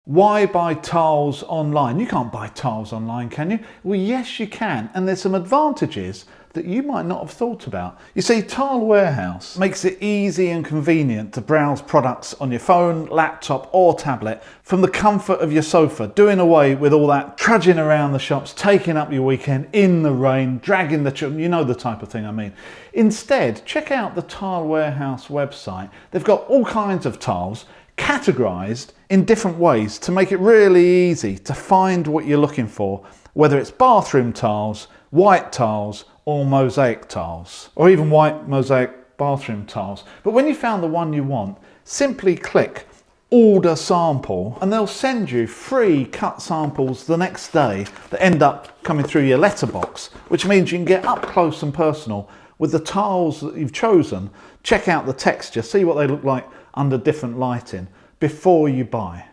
Why buy tiles online? You can't buy tiles online, can you? Well, yes, you can. And there's some advantages that you might not have thought about. You see, Tile Warehouse makes it easy and convenient to browse products on your phone, laptop or tablet from the comfort of your sofa, doing away with all that trudging around the shops, taking up your weekend in the rain, dragging the children, you know the type of thing I mean. Instead, check out the Tile Warehouse website. They've got all kinds of tiles categorized in different ways to make it really easy to find what you're looking for, whether it's bathroom tiles, white tiles or mosaic tiles, or even white mosaic bathroom tiles. But when you found the one you want, simply click order sample and they'll send you free cut samples the next day that end up coming through your letterbox, which means you can get up close and personal with the tiles that you've chosen, check out the texture, see what they look like under different lighting before you buy.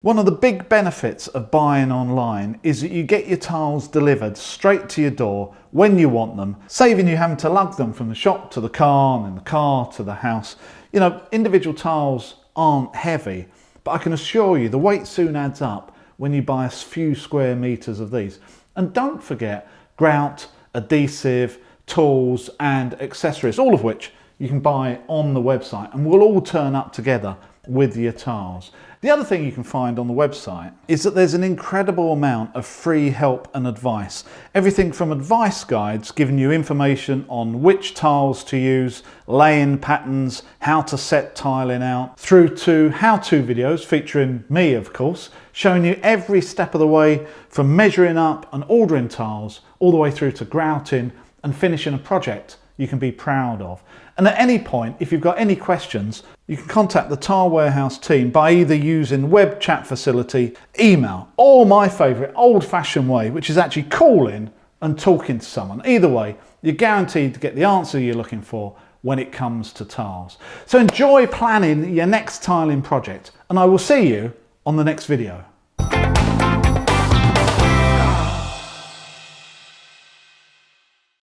One of the big benefits of buying online is that you get your tiles delivered straight to your door when you want them, saving you having to lug them from the shop to the car and then the car to the house. You know, individual tiles aren't heavy, but I can assure you the weight soon adds up when you buy a few square meters of these. And don't forget grout, adhesive, tools and accessories, all of which you can buy on the website and will all turn up together with your tiles. The other thing you can find on the website is that there's an incredible amount of free help and advice. Everything from advice guides giving you information on which tiles to use, laying patterns, how to set tiling out, through to how-to videos featuring me, of course, showing you every step of the way from measuring up and ordering tiles all the way through to grouting and finishing a project you can be proud of. And at any point, if you've got any questions, you can contact the Tile Warehouse team by either using web chat facility, email, or my favourite old-fashioned way, which is actually calling and talking to someone. Either way, you're guaranteed to get the answer you're looking for when it comes to tiles. So enjoy planning your next tiling project, and I will see you on the next video.